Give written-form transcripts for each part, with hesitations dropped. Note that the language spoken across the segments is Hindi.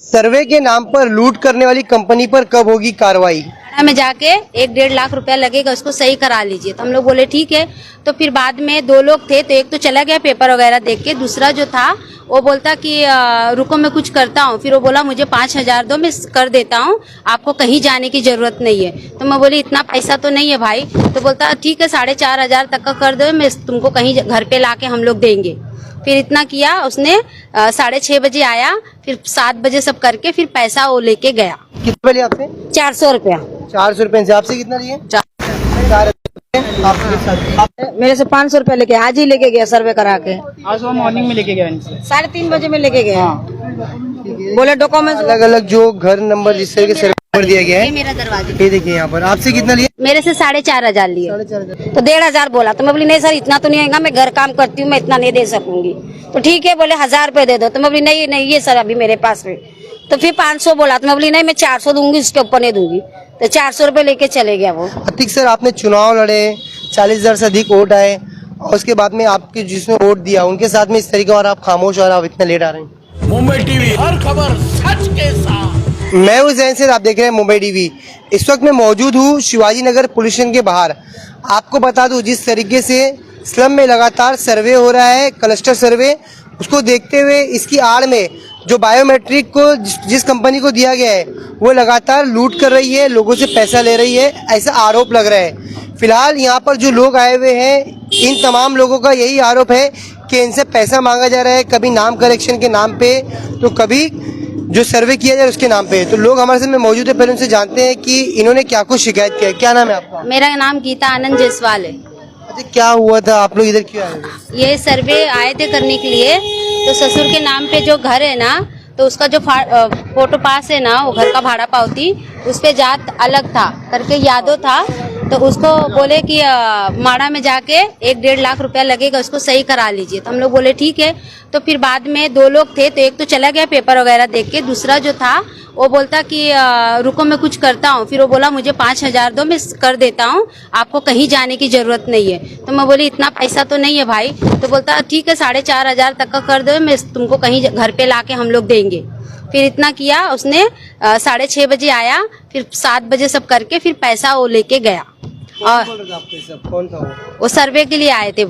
सर्वे के नाम पर लूट करने वाली कंपनी पर कब होगी कार्रवाई? में जाके 1-1.5 लाख रुपया लगेगा, उसको सही करा लीजिए। तो हम लोग बोले ठीक है। तो फिर बाद में 2 लोग थे, तो एक तो चला गया पेपर वगैरह देख के, दूसरा जो था वो बोलता कि रुको मैं कुछ करता हूँ। फिर वो बोला मुझे 5,000 दो, मैं कर देता हूँ, आपको कहीं जाने की जरूरत नहीं है। तो मैं बोली इतना पैसा तो नहीं है भाई। तो बोलता ठीक है 4,500 तक का कर दो, मैं तुमको कहीं घर पे लाके हम लोग देंगे। फिर इतना किया उसने। 6:30 बजे आया, फिर 7 बजे सब करके फिर पैसा वो लेके गया। कितने लिए आपसे? 400 रुपया। 400 रुपए से आपसे कितना लिए? 4 मेरे से 500 रुपया लेके आज ही लेके गया सर्वे करा के। आज वो मॉर्निंग में लेके गया इनसे 3:30 बजे में लेके गया। बोले डॉक्यूमेंट अलग अलग जो घर नंबर जिस तरह के सर्वे नंबर दिया गया है, मेरा दरवाजा। ये देखिए यहाँ पर। आपसे कितना लिए? मेरे से 4,500 लिए। 4,500। तो 1,500 बोला। तो मैं बोली नहीं सर इतना तो नहीं आएगा, मैं घर काम करती हूँ, मैं इतना नहीं दे सकूंगी। तो ठीक है बोले 1,000 रुपए दे दो। तो मैं बोली नहीं नहीं ये सर अभी मेरे पास में। तो फिर 500 बोला। तो मैं बोली नहीं मैं 400 दूंगी, इसके ऊपर नहीं दूंगी। तो 400 रुपए लेके चले गया वो। अतिक सर, आपने चुनाव लड़े, 40,000 से अधिक वोट आए, और उसके बाद में आपके जिसने वोट दिया उनके साथ में इस तरीके और आप खामोश और आप इतना लेट आ रहे हैं। मुंबई टीवी, हर खबर सच के साथ। मैं हूं जैन से, आप देख रहे हैं मुंबई टीवी। इस वक्त मैं मौजूद हूं शिवाजी नगर पुलिस स्टेशन के बाहर। आपको बता दूं जिस तरीके से स्लम में लगातार सर्वे हो रहा है, क्लस्टर सर्वे, उसको देखते हुए इसकी आड़ में जो बायोमेट्रिक को जिस कंपनी को दिया गया है वो लगातार लूट कर रही है, लोगों से पैसा ले रही है, ऐसा आरोप लग रहा है। फिलहाल यहाँ पर जो लोग आए हुए हैं, इन तमाम लोगों का यही आरोप है कि इनसे पैसा मांगा जा रहा है, कभी नाम करेक्शन के नाम पे तो कभी जो सर्वे किया जाए उसके नाम पे। तो लोग हमारे साथ में मौजूद है, पहले उनसे जानते हैं कि इन्होंने क्या कुछ शिकायत किया है। क्या नाम है आपका? मेरा नाम गीता आनंद जायसवाल है। अच्छा, क्या हुआ था? आप लोग इधर क्यों आए थे? ये सर्वे आए थे करने के लिए। तो ससुर के नाम पे जो घर है ना, तो उसका जो फोटो पास है ना, वो घर का भाड़ा पावती उस पे जात अलग था करके यादव था। तो उसको बोले कि माड़ा में जाके 1-1.5 लाख रुपया लगेगा, उसको सही करा लीजिए। तो हम लोग बोले ठीक है। तो फिर बाद में 2 लोग थे, तो एक तो चला गया पेपर वगैरह देख के, दूसरा जो था वो बोलता कि रुको मैं कुछ करता हूँ। फिर वो बोला मुझे 5,000 दो, मैं कर देता हूँ, आपको कहीं जाने की जरूरत नहीं है। तो मैं बोली इतना पैसा तो नहीं है भाई। तो बोलता ठीक है 4,500 तक का कर दो, मैं तुमको कहीं घर पे लाके हम लोग देंगे। फिर इतना किया उसने। 6:30 बजे आया, फिर 7 बजे सब करके फिर पैसा वो लेके गया। और कौन था वो सर्वे के लिए आए थे।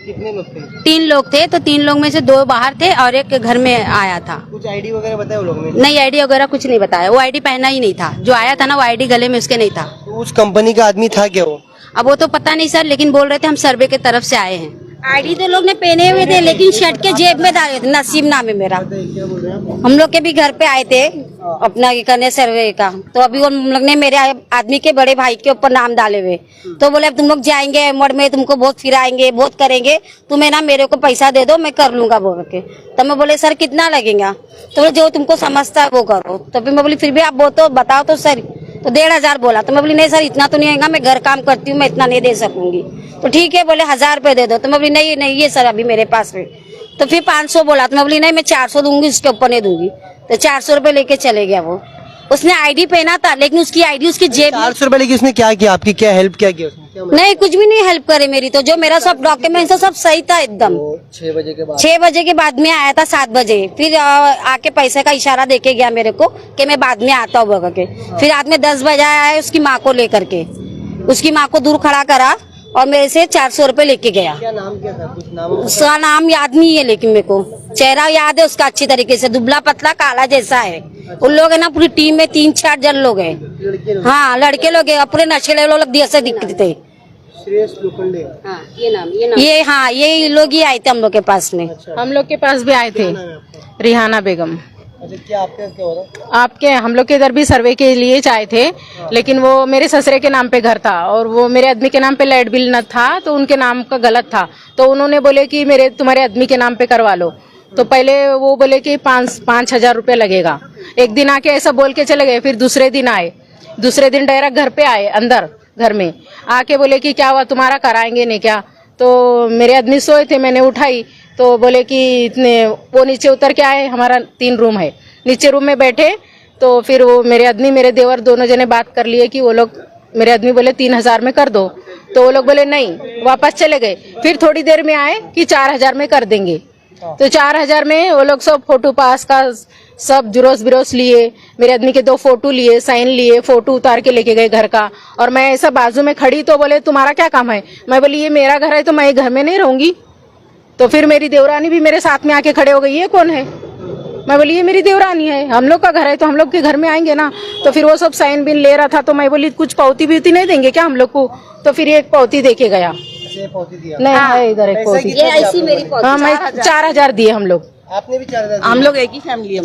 कितने लोग थे? 3 लोग थे। तो 3 लोग में से 2 बाहर थे और एक घर में आया था। कुछ आईडी वगैरह बताया वो लोगों ने? नहीं आईडी वगैरह कुछ नहीं बताया। वो आईडी पहना ही नहीं था, जो आया था ना वो आईडी गले में उसके नहीं था। तो उस कंपनी का आदमी था क्या वो? अब वो तो पता नहीं सर, लेकिन बोल रहे थे हम सर्वे की तरफ से आए हैं। आईडी तो लोग ने पहने हुए थे, लेकिन शर्ट के जेब में डाले थे। नसीब नाम है मेरा। हम लोग के भी घर पे आए थे अपना ये करने सर्वे का। तो अभी वो लोग ने मेरे आदमी के बड़े भाई के ऊपर नाम डाले हुए। तो बोले अब तुम लोग जाएंगे मोड़ में, तुमको बहुत फिराएंगे, बहुत करेंगे, तुम्हें ना मेरे को पैसा दे दो, मैं कर लूंगा बोल के। तो मैं बोले सर कितना लगेगा? तो जो तुमको समझता है वो करो। तो फिर मैं बोली फिर भी आप वो तो बताओ तो सर। तो 1,500 बोला। तो मैं बोली नहीं सर इतना तो नहीं आएगा, मैं घर काम करती हूँ, मैं इतना नहीं दे सकूंगी। तो ठीक है बोले 1,000 रुपए दे दो। तो मैं बोली नहीं नहीं ये सर अभी मेरे पास में। तो फिर 500 बोला। तो मैं बोली नहीं मैं 400 दूंगी, इसके ऊपर नहीं दूंगी। तो 400 रुपए लेके चले गया वो। उसने आईडी पहना था, लेकिन उसकी आईडी उसकी जेब। 400 रुपए लेके उसने क्या किया? आपकी क्या हेल्प क्या किया उसने? नहीं कुछ भी नहीं हेल्प करे मेरी। तो जो मेरा सब डॉक्यूमेंट सब सही था एकदम। 6 बजे के बाद? 6 बजे के बाद में आया था 7 बजे। फिर आके पैसे का इशारा देके गया मेरे को कि मैं बाद में आता हूँ बोल के। फिर रात में 10 बजे आया उसकी माँ को लेकर के। उसकी माँ को दूर खड़ा करा और मेरे से 400 रुपए लेके गया। क्या नाम क्या था? कुछ नाम? उसका नाम याद नहीं है, लेकिन मेरे को चेहरा याद है उसका अच्छी तरीके से। दुबला पतला काला जैसा है। उन लोग है ना पूरी टीम में 3-4 जन लोग है। हाँ लड़के लोग है, पूरे नशेले लोग जैसे दिखते थे। श्रेयस लोखंडे। हाँ ये नाम ये हाँ ये लोग ही आए थे हम लोग के पास में। हम लोग के पास भी आए थे। रिहाना बेगम। अच्छा, क्या आपके क्या हो रहा? आपके हम लोग के इधर भी सर्वे के लिए आए थे, लेकिन वो मेरे ससुरे के नाम पे घर था और वो मेरे आदमी के नाम पे लाइट बिल न था, तो उनके नाम का गलत था। तो उन्होंने बोले कि तुम्हारे आदमी के नाम पे करवा लो। तो पहले वो बोले कि 5,000 रुपये लगेगा। एक दिन आके ऐसा बोल के चले गए। फिर दूसरे दिन आए, दूसरे दिन डायरेक्ट घर पे आए, अंदर घर में आके बोले कि क्या हुआ तुम्हारा कराएंगे नहीं क्या? तो मेरे आदमी सोए थे, मैंने उठाई तो बोले कि इतने वो नीचे उतर के आए। हमारा 3 रूम है, नीचे रूम में बैठे। तो फिर वो मेरे आदमी मेरे देवर दोनों जने बात कर लिए कि वो लोग, मेरे आदमी बोले 3,000 में कर दो। तो वो लोग बोले नहीं, वापस चले गए। फिर थोड़ी देर में आए कि 4,000 में कर देंगे। तो 4,000 में वो लोग सब फोटो पास का सब जुरोस बिरोस लिए, मेरे आदमी के 2 फोटो लिए, साइन लिए, फोटो उतार के लेके गए घर का। और मैं ऐसा बाजू में खड़ी तो बोले तुम्हारा क्या काम है? मैं बोली ये मेरा घर है तो मैं घर में नहीं रहूंगी। तो फिर मेरी देवरानी भी मेरे साथ में आके खड़े हो गई, ये कौन है? मैं बोली ये मेरी देवरानी है, हम लोग का घर है तो हम लोग के घर में आएंगे ना। तो फिर वो सब साइन बिन ले रहा था तो मैं बोली कुछ पावती बीवती नहीं देंगे क्या हम लोग को? तो फिर ये एक पावती दे के गया। नहीं है इधर एक पावती, ये ऐसी मेरी पावती। हाँ मैं 4,000 दिए हम लोग। आपने भी 4,000 हम लोग एक ही फैमिली है।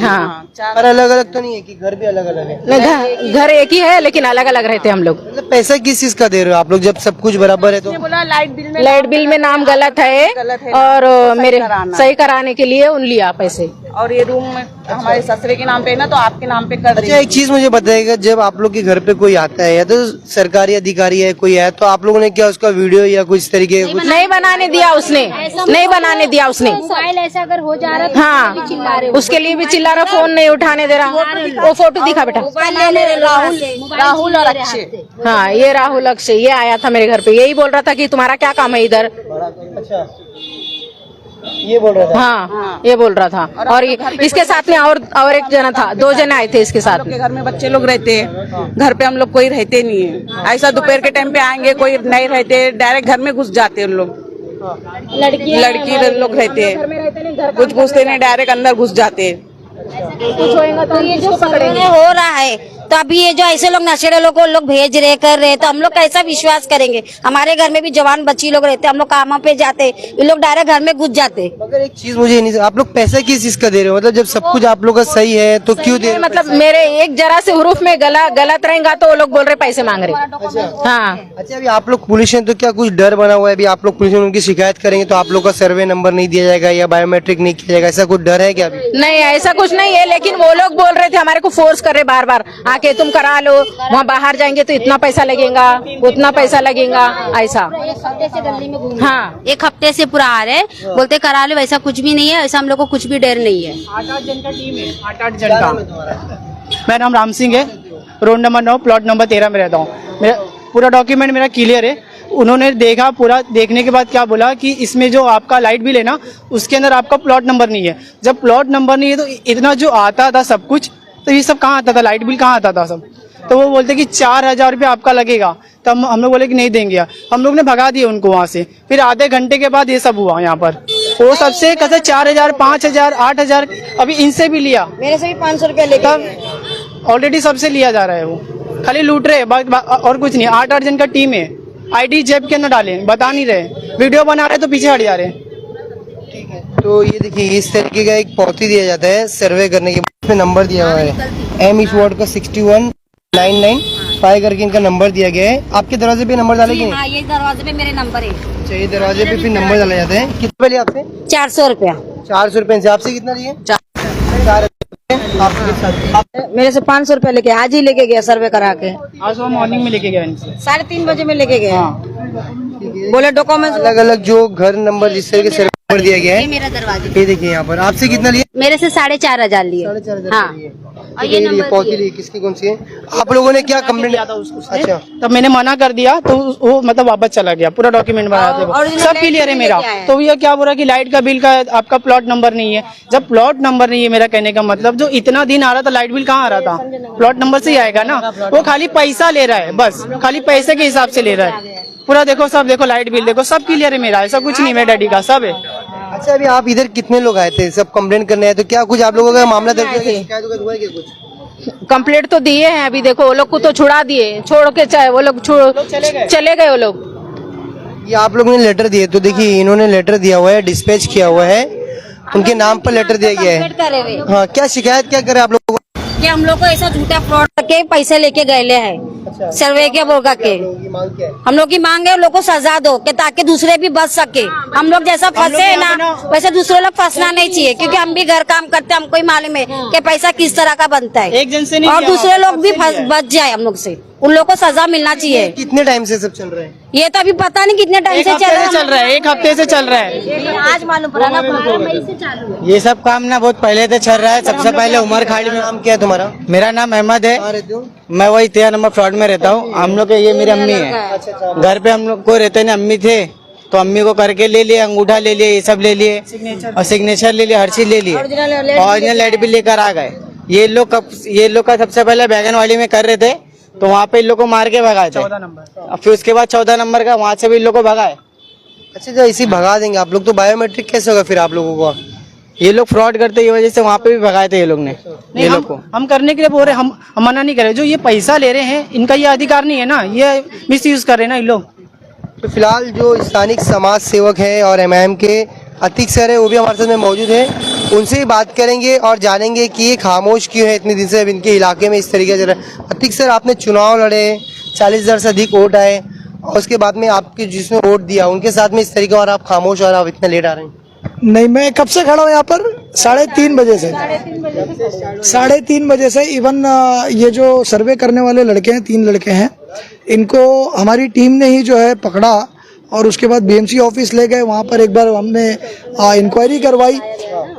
हाँ पर अलग अलग तो नहीं है कि घर भी अलग अलग है? नहीं, घर एक ही है लेकिन अलग अलग रहते हम लोग। मतलब पैसा किस चीज का दे रहे हो आप लोग जब सब कुछ बराबर है? तो बोला लाइट बिल में नाम गलत है और मेरे सही कराने के लिए उन लिया पैसे। और ये रूम हमारे ससुरे के नाम पे है ना, तो आपके नाम पे कर अच्छा एक चीज मुझे बताइएगा, जब आप लोग के घर पे कोई आता है या तो सरकारी अधिकारी है कोई है, तो आप लोगों ने क्या उसका वीडियो या कुछ तरीके का कुछ? नहीं बनाने दिया उसने, नहीं बनाने दिया उसने। मोबाइल ऐसा अगर हो जा रहा हाँ उसके लिए भी चिल्ला रहा, फोन नहीं उठाने दे रहा। वो फोटो दिखा बेटा। राहुल और अक्षय। हाँ ये राहुल अक्षय ये आया था मेरे घर पे, यही बोल रहा था कि तुम्हारा क्या काम है इधर। अच्छा ये बोल रहा था? हाँ ये बोल रहा था। और इसके साथ में और एक जना था, 2 जने आए थे इसके साथ। के घर में बच्चे लोग रहते हैं, घर पे हम लोग कोई रहते नहीं है। ऐसा दोपहर के टाइम पे आएंगे, कोई नहीं रहते, डायरेक्ट घर में घुस जाते हैं लोग। लड़की लोग रहते हैं, कुछ पूछते नहीं, डायरेक्ट अंदर घुस जाते हैं। कुछ होएगा तो ये जो सर्वे हो रहा है, तो अभी ये जो ऐसे लोग नशेड़े लोग भेज रहे कर रहे, तो हम लोग कैसा विश्वास करेंगे? हमारे घर में भी जवान बच्ची लोग रहते, हम लोग कामों पे जाते, ये लोग डायरेक्ट घर में घुस जाते। मगर एक चीज मुझे नहीं, आप लोग पैसा किस चीज का दे रहे हो? मतलब जब सब कुछ आप लोग का सही है तो क्यों दे रहे हो? मतलब मेरे एक जरा से हुरूफ में गलत रहेगा तो वो लोग बोल रहे पैसे मांग रहे। हाँ अच्छा अभी आप लोग पुलिस हैं तो क्या कुछ डर बना हुआ है? अभी आप लोग पुलिस में उनकी शिकायत करेंगे तो आप लोग का सर्वे नंबर नहीं दिया जाएगा या बायोमेट्रिक नहीं किया जाएगा, ऐसा कुछ डर है क्या अभी? नहीं ऐसा कुछ नहीं है, लेकिन वो लोग बोल रहे थे हमारे को फोर्स कर रहे बार बार आके तुम करा लो, वहाँ बाहर जाएंगे तो इतना पैसा लगेगा, उतना पैसा लगेगा, ऐसा। हाँ 1 हफ्ते से पूरा आ रहे, बोलते करा लो, वैसा कुछ भी नहीं है, ऐसा हम लोग को कुछ भी डर नहीं है। 8-8 जन का टीम है, 8-8 जन का। मेरा नाम राम सिंह है, रोड नंबर 9 प्लॉट नंबर 13 में रहता हूँ। मेरा पूरा डॉक्यूमेंट मेरा क्लियर है। उन्होंने देखा, पूरा देखने के बाद क्या बोला कि इसमें जो आपका लाइट बिल है ना, उसके अंदर आपका प्लॉट नंबर नहीं है। जब प्लॉट नंबर नहीं है तो इतना जो आता था सब कुछ, तो ये सब कहाँ आता था? लाइट बिल कहाँ आता था सब? तो वो बोलते कि 4,000 रुपये आपका लगेगा। तब हम लोग बोले कि नहीं देंगे, हम लोग ने भगा दिए उनको वहाँ से। फिर आधे घंटे के बाद ये सब हुआ यहाँ पर। वो सबसे कहते 4,000, 5,000, 8,000, अभी इनसे भी लिया। मेरे से भी 500 रुपया लेके तब ऑलरेडी सबसे लिया जा रहा है, वो खाली लूट रहे हैं और कुछ नहीं। 8-8 जन का टीम है, आईडी जेब के अंदर डाले, बता नहीं रहे, वीडियो बना रहे तो पीछे हट जा रहे हैं। तो ये देखिए इस तरीके का एक पावती दिया जाता है सर्वे करने के बाद, इसमें नंबर दिया हुआ है M इस वार्ड का 6199 करके इनका नंबर दिया गया है। आपके दरवाजे पे नंबर डाले कि हाँ ये दरवाजे पे मेरे नंबर है। चाहिए दरवाजे पे फिर नंबर डाले जाते हैं। कितने लिए आपसे? 400 रुपया। 400 रुपए से। आपसे कितना लिए? 4 मेरे से 500 रुपया लेके आज ही लेके गया सर्वे करा के। आज वो मॉर्निंग में लेके गया इनसे। 3:30 बजे में लेके गया। बोले डॉक्यूमेंट अलग अलग जो घर नंबर जिस तरीके से नंबर दिया गया ये है, मेरा दरवाजे। ये देखिए यहाँ पर। आपसे कितना लिए? मेरे से 4,500 लिए। 4,500 हाँ लिए। और ये नंबर पावती ली किसकी, कौन सी है? आप लोगों ने क्या कंप्लेंट? अच्छा तब मैंने मना कर दिया तो वो मतलब वापस चला गया, पूरा डॉक्यूमेंट बना दे, सब क्लियर है मेरा। तो ये क्या बोल रहा कि लाइट का बिल का आपका प्लॉट नंबर नहीं है। जब प्लॉट नंबर नहीं है, मेरा कहने का मतलब जो इतना दिन आ रहा था लाइट बिल कहाँ आ रहा था? प्लॉट नंबर से ही आएगा ना। वो खाली पैसा ले रहा है, बस खाली पैसे के हिसाब से ले रहा है। पूरा देखो, सब देखो, लाइट बिल देखो, सब क्लियर है मेरा, ऐसा कुछ नहीं मेरे डैडी का, सब है। अच्छा अभी आप इधर कितने लोग आए थे? सब कंप्लेंट करने आए तो क्या कुछ आप लोगों का मामला दर्ज है? शिकायत हुआ है क्या कुछ? कंप्लेंट तो दिए हैं, अभी देखो वो लोग को तो छुड़ा दिए, छोड़ के चाहे वो लोग चले गए वो लोग। ये आप लोगों ने लेटर दिए, तो देखिए इन्होंने लेटर दिया हुआ है, डिस्पैच किया हुआ है, उनके नाम पर लेटर दिया गया है। करे हुए हाँ क्या शिकायत क्या करे आप लोगों को? कि हम लोग को ऐसा झूठा फ्रॉड करके पैसे लेके गए हैं सर्वे के बोल के। मांग क्या है? हम लोग की मांग है लोग को सजा दो कि ताकि दूसरे भी बच सके। हम लोग जैसा फंसे है ना वैसे दूसरे लोग फंसना नहीं चाहिए, क्योंकि हम भी घर काम करते हैं, हमको ही मालूम है कि पैसा किस तरह का बनता है। एक जन से नहीं और किया, दूसरे लोग भी सबसे लिया। बच जाए हम लोग से, उन लोग को सजा मिलना चाहिए। कितने टाइम से सब चल रहा है? ये तो अभी पता नहीं कितने टाइम एक से हफ्ते चल से रहा चल रहा है, 1 हफ्ते से चल रहा है। है। आज मालूम पड़ा ना 12 मई से चालू है। ये सब काम ना बहुत पहले से चल रहा है। सबसे पहले उमर खाड़ी में। नाम क्या है तुम्हारा? मेरा नाम अहमद है, कहाँ रहते हो? मैं वही 13 नंबर फ्लॉट में रहता हूँ। हम लोग के ये मेरी अम्मी है, घर पे हम लोग कोई रहते नहीं, अम्मी थे तो अम्मी को करके ले लिए, अंगूठा ले लिए, ये सब ले लिए और सिग्नेचर ले लिए, हर चीज ले लिए। ओरिजिनल लाइट बिल लेकर आ गए। ये लोग का सबसे पहले बैगनवाड़ी में कर रहे थे, तो वहाँ पे इन लोग को मार के भगाए थे। 14 नंबर। फिर उसके बाद 14 नंबर का वहाँ से भी इन लोग को भगाए। अच्छा, जो इसी भगा देंगे आप लोग, तो बायोमेट्रिक कैसे होगा फिर आप लोगों को? ये लोग फ्रॉड करते ये वजह से वहाँ पे भी भगाए थे ये लोग ने। नहीं, ये लोग को हम करने के लिए बोल रहे, हम मना नहीं कर रहे। जो ये पैसा ले रहे हैं, इनका ये अधिकार नहीं है ना, ये मिस यूज कर रहे हैं ना इन लोग। तो फिलहाल जो स्थानिक समाज सेवक है और एमआईएम के अतीक सर है, वो भी हमारे साथ में मौजूद है। उनसे ही बात करेंगे और जानेंगे कि ये खामोश क्यों है इतने दिन से अब इनके इलाके में इस तरीके से चल रहा है। अतीक सर, आपने चुनाव लड़े, 40,000 से अधिक वोट आए, और उसके बाद में आपके जिसने वोट दिया उनके साथ में इस तरीके, और आप खामोश और आप इतना लेट आ रहे हैं। नहीं, मैं कब से खड़ा हूँ यहाँ पर? 3:30 बजे से। 3:30 बजे से। इवन ये जो सर्वे करने वाले लड़के हैं, 3 लड़के हैं, इनको हमारी टीम ने ही जो है पकड़ा और उसके बाद बीएमसी ऑफिस ले गए। वहाँ पर एक बार हमने इंक्वायरी करवाई।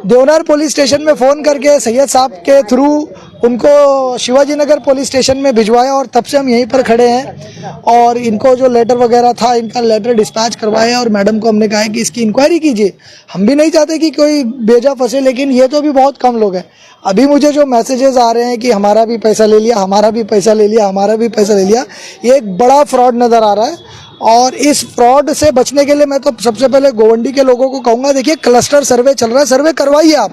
देवनार पुलिस स्टेशन में फ़ोन करके सैयद साहब के थ्रू उनको शिवाजी नगर पुलिस स्टेशन में भिजवाया और तब से हम यहीं पर खड़े हैं। और इनको जो लेटर वगैरह था, इनका लेटर डिस्पैच करवाया और मैडम को हमने कहा है कि इसकी इंक्वायरी कीजिए। हम भी नहीं चाहते कि कोई बेजा फंसे, लेकिन ये तो भी बहुत कम लोग हैं। अभी मुझे जो मैसेजेस आ रहे हैं कि हमारा भी पैसा ले लिया, हमारा भी पैसा ले लिया, हमारा भी पैसा ले लिया, ये एक बड़ा फ्रॉड नज़र आ रहा है। और इस फ्रॉड से बचने के लिए मैं तो सबसे पहले गोवंडी के लोगों को कहूँगा, देखिए क्लस्टर सर्वे चल रहा है, सर्वे करवाइए आप।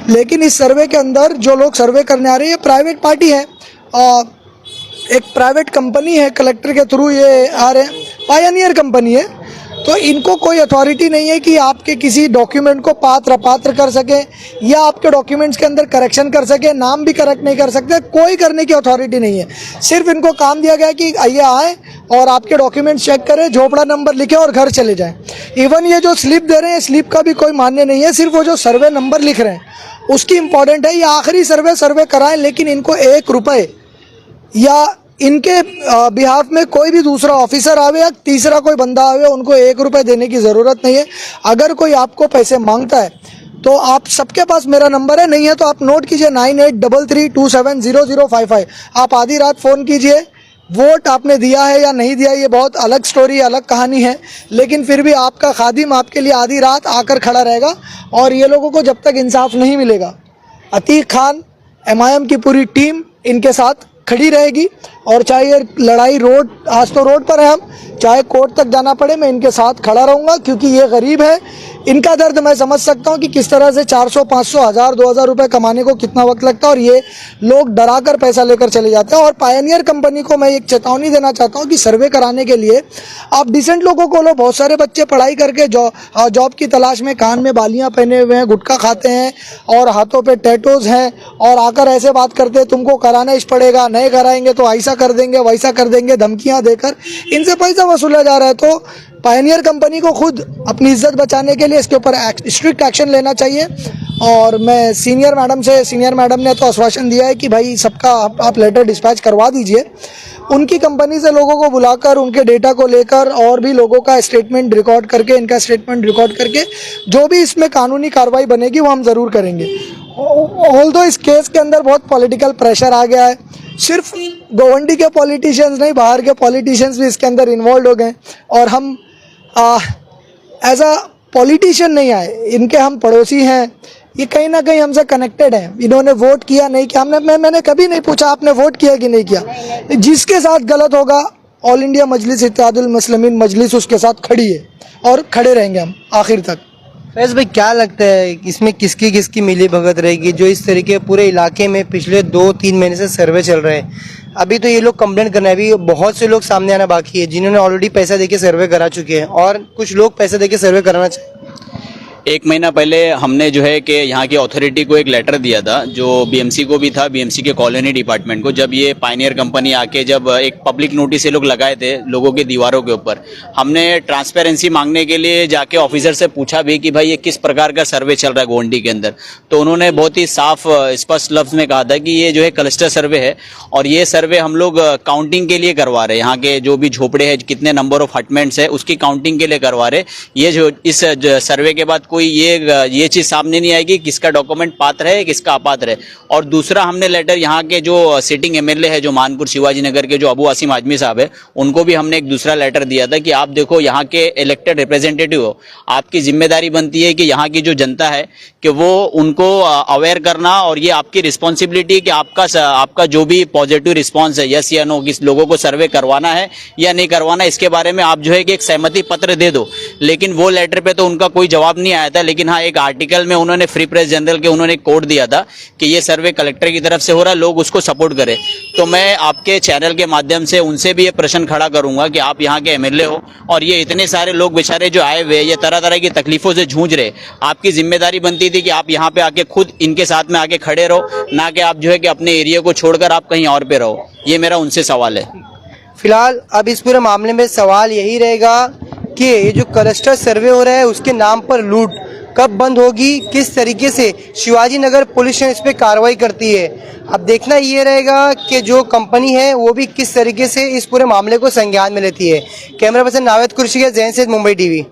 लेकिन इस सर्वे के अंदर जो लोग सर्वे करने आ रहे हैं, ये प्राइवेट पार्टी है, एक प्राइवेट कंपनी है, कलेक्टर के थ्रू ये आ रहे हैं, पायनियर कंपनी है। तो इनको कोई अथॉरिटी नहीं है कि आपके किसी डॉक्यूमेंट को पात्र अपात्र कर सके या आपके डॉक्यूमेंट्स के अंदर करेक्शन कर सके, नाम भी करेक्ट नहीं कर सकते, कोई करने की अथॉरिटी नहीं है। सिर्फ इनको काम दिया गया है कि आइए आए और आपके डॉक्यूमेंट्स चेक करें, झोपड़ा नंबर लिखे और घर चले जाएं। इवन ये जो स्लिप दे रहे हैं, स्लिप का भी कोई मान्य नहीं है, सिर्फ वो जो सर्वे नंबर लिख रहे हैं उसकी इम्पोर्टेंट है। ये आखिरी सर्वे कराएं, लेकिन इनको 1 रुपये या इनके बिहाफ में कोई भी दूसरा ऑफिसर आवे या तीसरा कोई बंदा आवे, उनको 1 रुपये देने की ज़रूरत नहीं है। अगर कोई आपको पैसे मांगता है तो आप सबके पास मेरा नंबर है, नहीं है तो आप नोट कीजिए 9833270055। आप आधी रात फ़ोन कीजिए। वोट आपने दिया है या नहीं दिया, ये बहुत अलग स्टोरी, अलग कहानी है, लेकिन फिर भी आपका खादिम आपके लिए आधी रात आकर खड़ा रहेगा और ये लोगों को जब तक इंसाफ नहीं मिलेगा, अतीक खान, एमआईएम की पूरी टीम इनके साथ खड़ी रहेगी। और चाहे ये लड़ाई रोड, आज तो रोड पर है हम, चाहे कोर्ट तक जाना पड़े, मैं इनके साथ खड़ा रहूँगा, क्योंकि ये गरीब है। इनका दर्द मैं समझ सकता हूँ कि किस तरह से 400, 500, 1000, 2000 रुपये कमाने को कितना वक्त लगता है, और ये लोग डरा कर पैसा लेकर चले जाते हैं। और पायनियर कंपनी को मैं एक चेतावनी देना चाहता हूँ कि सर्वे कराने के लिए आप डिसेंट लोगों को लो। बहुत सारे बच्चे पढ़ाई करके जॉब की तलाश में कान में बालियाँ पहने हुए हैं, गुटखा खाते हैं और हाथों पे टैटूज हैं, और आकर ऐसे बात करते हैं तुमको कराना ही पड़ेगा, नहीं कराएंगे तो ऐसा कर देंगे, वैसा कर देंगे, धमकियाँ देकर इनसे पैसा वसूला जा रहा है। तो पायनियर कंपनी को खुद अपनी इज्जत बचाने के लिए इसके ऊपर स्ट्रिक्ट एक्शन लेना चाहिए। और मैं सीनियर मैडम ने तो आश्वासन दिया है कि भाई सबका आप लेटर डिस्पैच करवा दीजिए। उनकी कंपनी से लोगों को बुलाकर उनके डेटा को लेकर और भी लोगों का स्टेटमेंट रिकॉर्ड करके, इनका स्टेटमेंट रिकॉर्ड करके जो भी इसमें कानूनी कार्रवाई बनेगी वो हम ज़रूर करेंगे। ऑल्दो इस केस के अंदर बहुत पॉलिटिकल प्रेशर आ गया है, सिर्फ गोवंडी के पॉलिटिशियंस नहीं, बाहर के पॉलिटिशियंस भी इसके अंदर इन्वॉल्व हो गए। और हम एज अ पॉलिटिशियन नहीं आए, इनके हम पड़ोसी हैं, ये कहीं ना कहीं हमसे कनेक्टेड हैं। इन्होंने वोट किया नहीं किया, मैंने कभी नहीं पूछा आपने वोट किया कि नहीं किया। जिसके साथ गलत होगा, ऑल इंडिया मजलिस इत्तेहादुल मुस्लिमीन मजलिस उसके साथ खड़ी है और खड़े रहेंगे हम आखिर तक। फैज भाई, क्या लगता है इसमें किसकी किसकी मिली भगत रहेगी, जो इस तरीके पूरे इलाके में पिछले 2-3 महीने से सर्वे चल रहे हैं? अभी तो ये लोग कंप्लेंट करना है, अभी बहुत से लोग सामने आना बाकी है जिन्होंने ऑलरेडी पैसा देके सर्वे करा चुके हैं और कुछ लोग पैसा देके सर्वे कराना चाहिए। 1 महीना पहले हमने जो है कि यहाँ की अथॉरिटी को एक लेटर दिया था, जो बीएमसी को भी था, बीएमसी के कॉलोनी डिपार्टमेंट को। जब ये पायनियर कंपनी आके जब एक पब्लिक नोटिस ये लोग लगाए थे लोगों के दीवारों के ऊपर, हमने ट्रांसपेरेंसी मांगने के लिए जाके ऑफिसर से पूछा भी कि भाई ये किस प्रकार का सर्वे चल रहा है गोवंडी के अंदर। तो उन्होंने बहुत ही साफ स्पष्ट लफ्ज में कहा था कि ये जो है क्लस्टर सर्वे है और ये सर्वे हम लोग काउंटिंग के लिए करवा रहे हैं। यहाँ के जो भी झोपड़े हैं, कितने नंबर ऑफ हटमेंट्स है, उसकी काउंटिंग के लिए करवा रहे। ये जो इस सर्वे के बाद कोई ये चीज सामने नहीं आएगी किसका डॉक्यूमेंट पात्र है किसका अपात्र है। और दूसरा हमने लेटर यहाँ के जो सिटिंग एमएलए है जो मानपुर शिवाजी नगर के जो अबू आसिम आजमी साहब है उनको भी हमने एक दूसरा लेटर दिया था कि आप देखो यहाँ के इलेक्टेड रिप्रेजेंटेटिव हो, आपकी जिम्मेदारी बनती है कि यहाँ की जो जनता है कि वो उनको अवेयर करना और ये आपकी रिस्पॉन्सिबिलिटी है कि आपका जो भी पॉजिटिव रिस्पॉन्स है यस या नो किस लोगों को सर्वे करवाना है या नहीं करवाना इसके बारे में आप जो है कि एक सहमति पत्र दे दो। लेकिन वो लेटर पे तो उनका कोई जवाब नहीं आया था। लेकिन हाँ एक आर्टिकल में उन्होंने फ्री प्रेस जनरल के उन्होंने कोड दिया था कि ये सर्वे कलेक्टर की तरफ से हो रहा है, लोग उसको सपोर्ट करें। तो मैं आपके चैनल के माध्यम से उनसे भी ये प्रश्न खड़ा करूंगा कि आप यहाँ के एमएलए हो और ये इतने सारे लोग बेचारे जो आए हुए ये तरह तरह की तकलीफों से जूझ रहे, आपकी जिम्मेदारी बनती थी कि आप यहाँ पे आके खुद इनके साथ में आके खड़े रहो, ना कि आप जो है कि अपने एरिया को छोड़कर आप कहीं और पे रहो। ये मेरा उनसे सवाल है। फिलहाल अब इस पूरे मामले में सवाल यही रहेगा कि ये जो क्लस्टर सर्वे हो रहा है उसके नाम पर लूट कब बंद होगी, किस तरीके से शिवाजी नगर पुलिस इस पे कार्रवाई करती है। अब देखना ये रहेगा कि जो कंपनी है वो भी किस तरीके से इस पूरे मामले को संज्ञान में लेती है। कैमरा पर्सन नावेद कुर्शी के जैन से मुंबई टीवी।